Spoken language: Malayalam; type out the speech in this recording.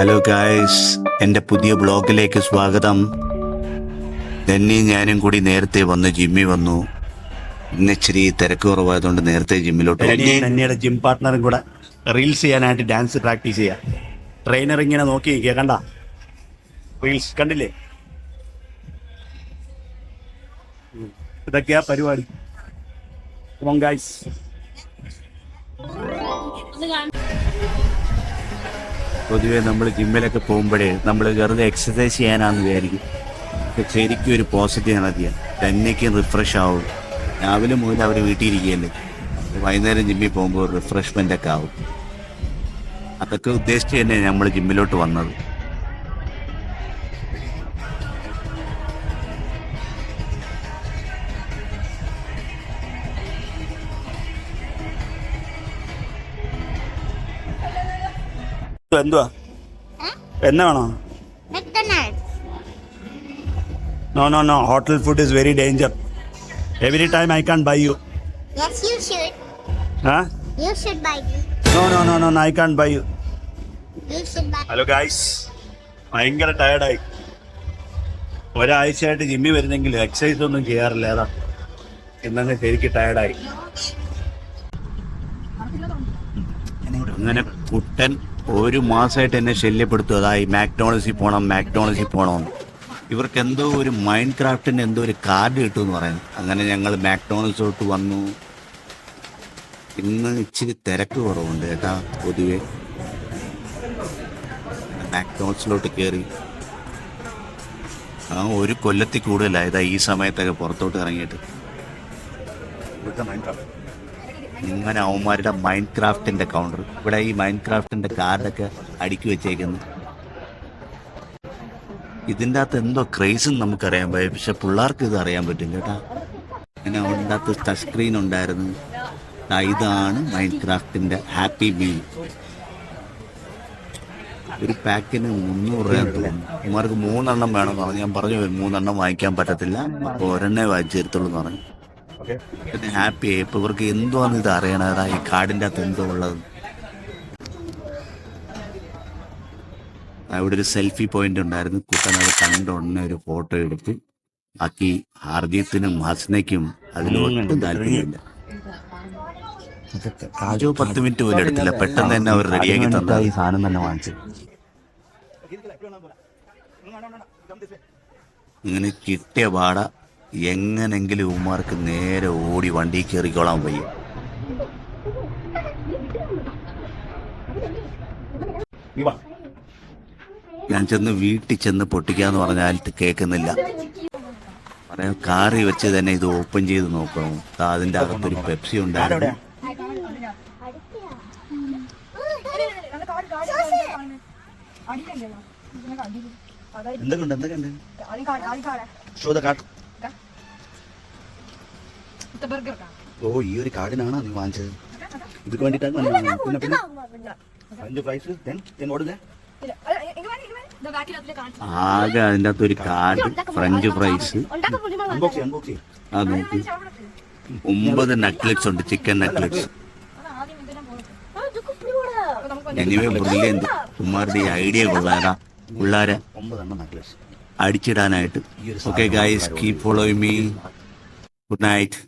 ഹലോ ഗായ്സ്, എൻ്റെ പുതിയ ബ്ലോഗിലേക്ക് സ്വാഗതം. ഡെന്നിയും ഞാനും കൂടി നേരത്തെ വന്ന് ജിമ്മിൽ വന്നു. ഇന്ന് ഇച്ചിരി തിരക്ക് കുറവായതുകൊണ്ട് നേരത്തെ ജിമ്മിലോട്ട് ഡെന്നിയുടെ ജിം പാർട്ട്ണറും കൂടെ റീൽസ് ചെയ്യാനായിട്ട് ഡാൻസ് പ്രാക്ടീസ് ചെയ്യാം. ട്രെയിനർ ഇങ്ങനെ നോക്കി നിൽക്കുക, കണ്ട റീൽസ് കണ്ടില്ലേ? ഇതൊക്കെയാ പരിപാടി. ഗായ്സ്, പൊതുവെ നമ്മൾ ജിമ്മിലൊക്കെ പോകുമ്പോഴേ നമ്മൾ വെറുതെ എക്സസൈസ് ചെയ്യാനാണെന്ന് വിചാരിക്കും. ശരിക്കും ഒരു പോസിറ്റീവ് എനർജിയാണ്. തന്നെക്കും റിഫ്രഷ് ആവും. രാവിലെ മുതൽ അവർ വീട്ടിൽ ഇരിക്കുകയല്ലേ, വൈകുന്നേരം ജിമ്മിൽ പോകുമ്പോൾ റിഫ്രഷ്മെൻ്റ് ഒക്കെ ആവും. അതൊക്കെ ഉദ്ദേശിച്ച് തന്നെ നമ്മൾ ജിമ്മിലോട്ട് വന്നത്. എന്തുവാ എന്നാ വേണോ? No, no, no. Hotel food is very danger. Every time I can't buy you. Yes, you should. Huh? You should buy me. No, no, no, no, no. I can't buy you. You should buy. Hello guys, ഭയങ്കര ടയർഡായി. ഒരാഴ്ചയായിട്ട് ജിമ്മിൽ വരുന്നെങ്കിൽ എക്സസൈസ് ഒന്നും ചെയ്യാറില്ല. ഏതാ ഇന്നങ്ങ് ശരിക്കും ടയർഡായി. അങ്ങനെ കുട്ടൻ ഒരു മാസമായിട്ട് എന്നെ ശല്യപ്പെടുത്തും. അതായി മാക്ഡോണൾസിൽ പോകണം. ഇവർക്ക് എന്തോ ഒരു മൈൻഡ് ക്രാഫ്റ്റിൻ്റെ എന്തോ ഒരു കാർഡ് കിട്ടുമെന്ന് പറയുന്നു. അങ്ങനെ ഞങ്ങൾ മാക്ഡോണൾസിലോട്ട് വന്നു. ഇന്ന് ഇച്ചിരി തിരക്ക് കുറവുണ്ട് കേട്ടാ. പൊതുവെ മാക്ഡോണൾസിലോട്ട് കയറി ഒരു കൊല്ലത്തിൽ കൂടുതലായി ഈ സമയത്തൊക്കെ പുറത്തോട്ട് ഇറങ്ങിയിട്ട്. ഇങ്ങനെ അവന്മാരുടെ മൈൻഡ് ക്രാഫ്റ്റിൻ്റെ കൗണ്ടർ. ഇവിടെ ഈ മൈൻഡ് ക്രാഫ്റ്റിൻ്റെ കാർഡൊക്കെ അടുക്കി വെച്ചേക്കുന്നു. ഇതിൻ്റെ അകത്ത് എന്തോ ക്രേസും നമുക്കറിയാൻ പറ്റും, പക്ഷെ പിള്ളേർക്ക് ഇത് അറിയാൻ പറ്റും കേട്ടാ. അങ്ങനെ അതിൻ്റെ അകത്ത് ടച്ച് സ്ക്രീൻ ഉണ്ടായിരുന്നു. ഇതാണ് മൈൻഡ് ക്രാഫ്റ്റിൻ്റെ ഹാപ്പി മീൽ. ഒരു പാക്കിന് 300 രൂപ തോന്നുന്നു. ഇവർക്ക് 3 എണ്ണം വേണമെന്ന് പറഞ്ഞു. ഞാൻ പറഞ്ഞു 3 എണ്ണം വാങ്ങിക്കാൻ പറ്റത്തില്ല, അപ്പോൾ ഒരെണ്ണേ വാങ്ങിച്ചു തരത്തുള്ളൂ എന്ന് പറഞ്ഞു. പിന്നെ ഹാപ്പി ആയി. ഇപ്പോൾ ഇവർക്ക് എന്തോന്ന് ഇത് അറിയണതാ ഈ കാർഡിൻ്റെ അകത്ത് എന്തോ ഉള്ളത്. അവിടെ ഒരു സെൽഫി പോയിന്റ് ഉണ്ടായിരുന്നു. കുട്ടൻ അത് കണ്ട ഉടനെ ഒരു ഫോട്ടോ എടുത്ത് ബാക്കി ഹർജിത്തിനും ഹസ്നയ്ക്കും അതിലൊട്ടും താല്പര്യമില്ല. 10 മിനിറ്റ് പോലും എടുത്തില്ല, പെട്ടെന്ന് തന്നെ അവർ റെഡിയാക്കി തന്ന ഈ സാധനം തന്നെ വാങ്ങിച്ചു. ഇങ്ങനെ കിട്ടിയ പാട എങ്ങനെങ്കിലും ഉമ്മാർക്ക് നേരെ ഓടി വണ്ടി കയറിക്കോളാൻ വയ്യ. ഞാൻ വീട്ടിൽ ചെന്ന് പൊട്ടിക്കാന്ന് പറഞ്ഞാൽ കേൾക്കുന്നില്ല. പറയാം കാറി വെച്ച് തന്നെ ഇത് ഓപ്പൺ ചെയ്ത് നോക്കണം. അതിൻ്റെ അകത്തൊരു പെപ്സി ഉണ്ടായിരുന്നു. ഓ, ഈ ഒരു കാർഡിനാണോ നീ വാങ്ങിച്ചത്? ഇതിക്ക് വേണ്ടിയിട്ടാണ്. ആകെ അതിൻ്റെ അകത്തൊരു കാർഡ്, ഫ്രഞ്ച് ഫ്രൈസ്, അത് നോക്കി 9 നക്ലറ്റ്സ് ഉണ്ട്, ചിക്കൻ നക്ലറ്റ്സ്. Anyway brilliant. കുമാരുടെ ഈ ഐഡിയ കൊള്ളാതാ പിള്ളേരെ അടിച്ചിടാനായിട്ട്. Okay guys, keep following me. Good night.